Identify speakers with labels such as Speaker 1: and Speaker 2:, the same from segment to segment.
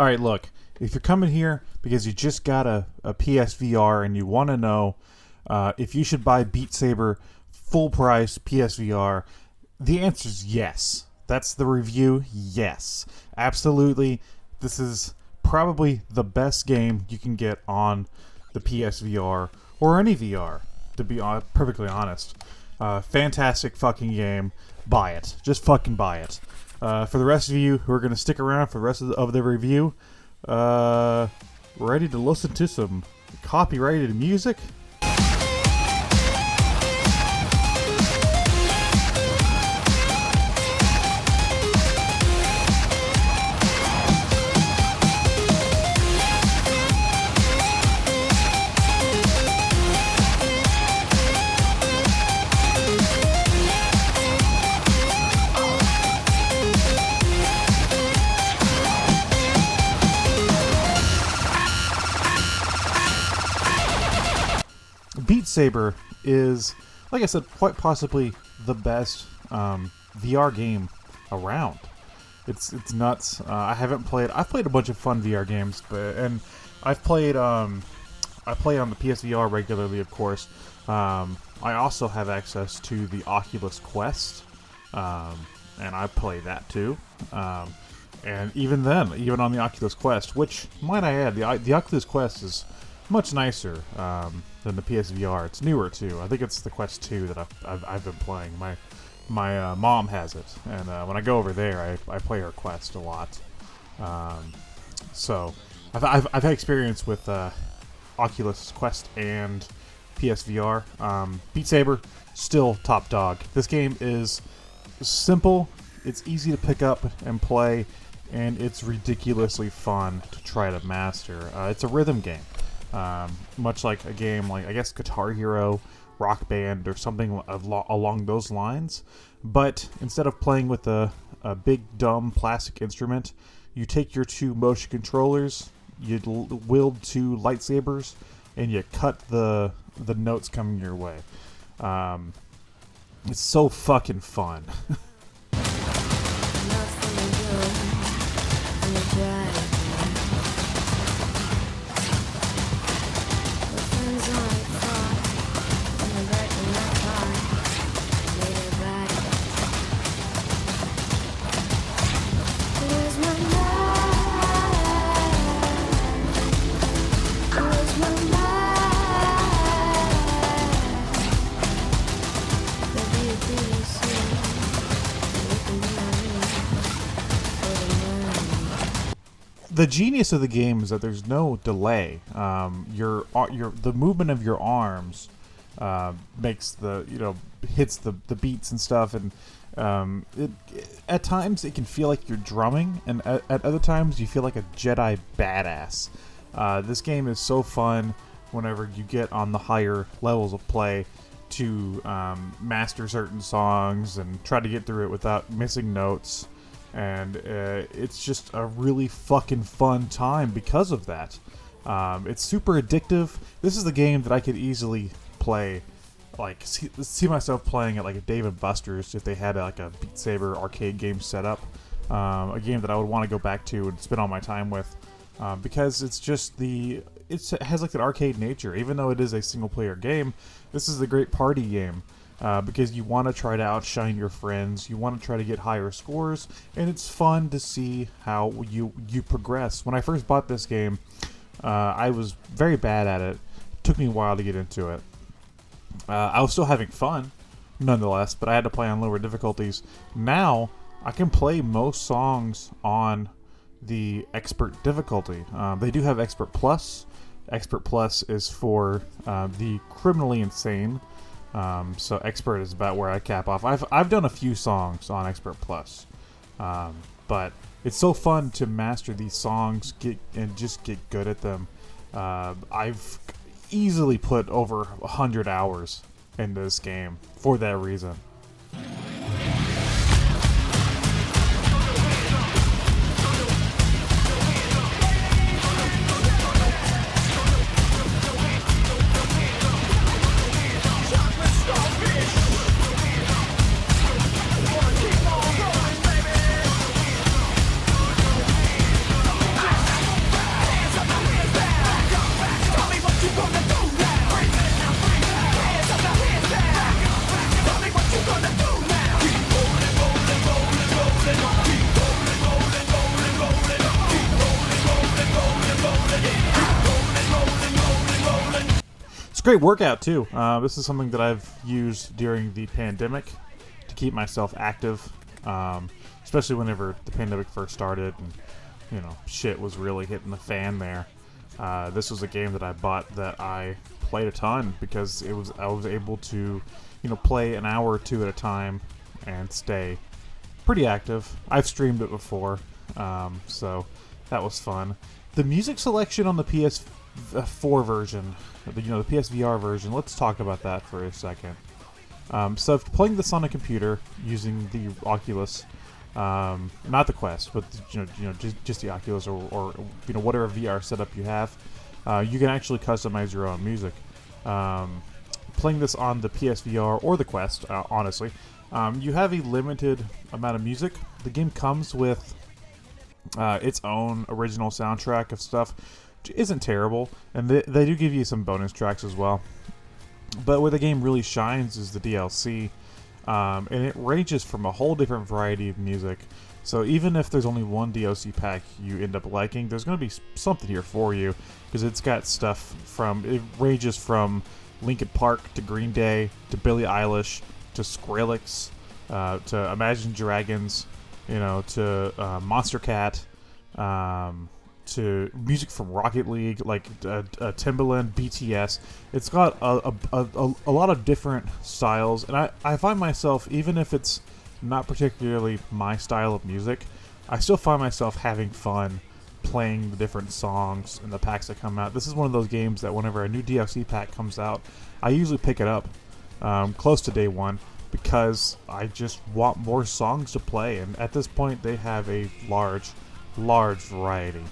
Speaker 1: All right, look, if you're coming here because you just got a PSVR and you want to know if you should buy Beat Saber full price PSVR, the answer is yes. That's the review. Yes, absolutely. This is probably the best game you can get on the PSVR or any VR, to be perfectly honest. Fantastic fucking game. Buy it. Just fucking buy it. For the rest of you who are going to stick around for the rest of the review, ready to listen to some copyrighted music? Beat Saber is, like I said, quite possibly the best VR game around. It's nuts. I've played a bunch of fun VR games, and I play on the PSVR regularly, of course. I also have access to the Oculus Quest, and I play that too. And even on the Oculus Quest, which, might I add, the Oculus Quest is much nicer than the PSVR. It's newer too. I think it's the Quest 2 that I've been playing. My mom has it, and when I go over there, I play her Quest a lot. So I've had experience with Oculus Quest and PSVR. Beat Saber, still top dog. This game is simple. It's easy to pick up and play, and it's ridiculously fun to try to master. It's a rhythm game. Much like a game like, I guess, Guitar Hero, Rock Band, or something along those lines. But instead of playing with a big, dumb plastic instrument, you take your two motion controllers, you wield two lightsabers, and you cut the notes coming your way. It's so fucking fun. The genius of the game is that there's no delay. The movement of your arms makes hits the beats and stuff, and at times it can feel like you're drumming, and at other times you feel like a Jedi badass. This game is so fun whenever you get on the higher levels of play to master certain songs and try to get through it without missing notes. And it's just a really fucking fun time because of that. It's super addictive. This is the game that I could easily play, like see myself playing at like a Dave & Buster's if they had like a Beat Saber arcade game set up. A game that I would want to go back to and spend all my time with, because it has like that arcade nature. Even though it is a single player game, this is a great party game. Because you want to try to outshine your friends, you want to try to get higher scores, and it's fun to see how you progress. When I first bought this game, I was very bad at it. It took me a while to get into it. I was still having fun, nonetheless, but I had to play on lower difficulties. Now, I can play most songs on the Expert difficulty. They do have Expert Plus. Expert Plus is for the criminally insane. So Expert is about where I cap off. I've done a few songs on Expert Plus, but it's so fun to master these songs, get good at them. I've easily put over 100 hours into this game for that reason. a great workout too. This is something that I've used during the pandemic to keep myself active, especially whenever the pandemic first started and shit was really hitting the fan there. This was a game that I bought that I played a ton because I was able to play an hour or two at a time and stay pretty active. I've streamed it before, so that was fun. The music selection on the PS4 version, the PSVR version, let's talk about that for a second. So playing this on a computer using the Oculus, not the Quest, but just the Oculus or whatever VR setup you have, you can actually customize your own music. Playing this on the PSVR or the Quest, honestly, you have a limited amount of music. The game comes with its own original soundtrack of stuff, which isn't terrible, and they do give you some bonus tracks as well. But where the game really shines is the DLC, and it ranges from a whole different variety of music. So even if there's only one DLC pack you end up liking, there's going to be something here for you, because it's got stuff it ranges from Linkin Park to Green Day to Billie Eilish to Skrillex to Imagine Dragons, to Monster Cat, to music from Rocket League, like Timbaland, BTS. It's got a lot of different styles, and I find myself, even if it's not particularly my style of music, I still find myself having fun playing the different songs and the packs that come out. This is one of those games that whenever a new DLC pack comes out, I usually pick it up close to day one, because I just want more songs to play, and at this point they have a large variety.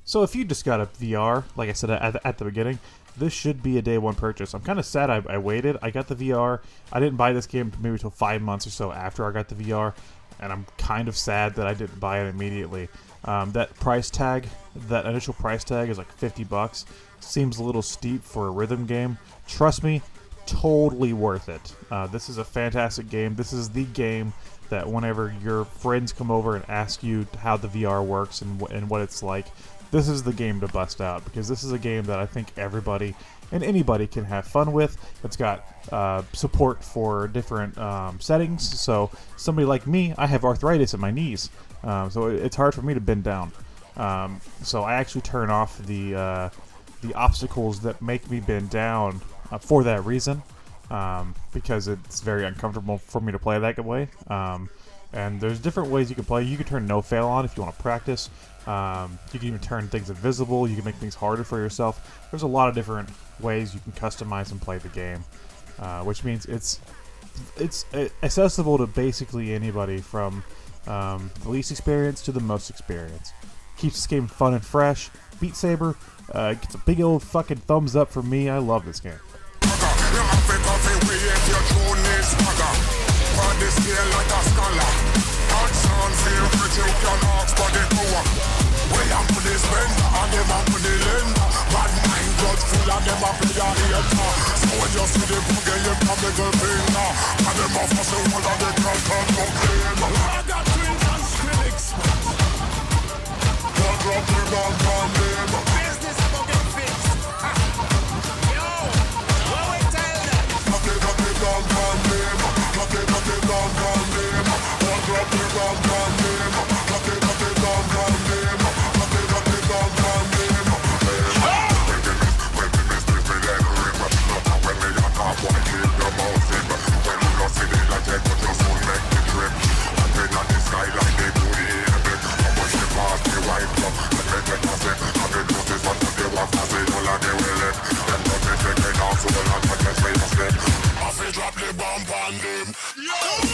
Speaker 1: So if you just got a VR, like I said at the beginning, this should be a day one purchase. I'm kind of sad I waited. I got the VR. I didn't buy this game maybe until 5 months or so after I got the VR, and I'm kind of sad that I didn't buy it immediately. That initial price tag is like $50. Seems a little steep for a rhythm game. Trust me, totally worth it. This is a fantastic game. This is the game that whenever your friends come over and ask you how the VR works and what it's like, this is the game to bust out, because this is a game that I think everybody and anybody can have fun with. It's got support for different settings. So somebody like me, I have arthritis in my knees, so it's hard for me to bend down. So I actually turn off the obstacles that make me bend down for that reason, because it's very uncomfortable for me to play that way. And there's different ways you can play. You can turn no fail on if you want to practice. You can even turn things invisible. You can make things harder for yourself. There's a lot of different ways you can customize and play the game, which means it's accessible to basically anybody, from the least experienced to the most experienced. Keeps this game fun and fresh. Beat Saber gets a big old fucking thumbs up from me. I love this game.
Speaker 2: Drop the bomb on them.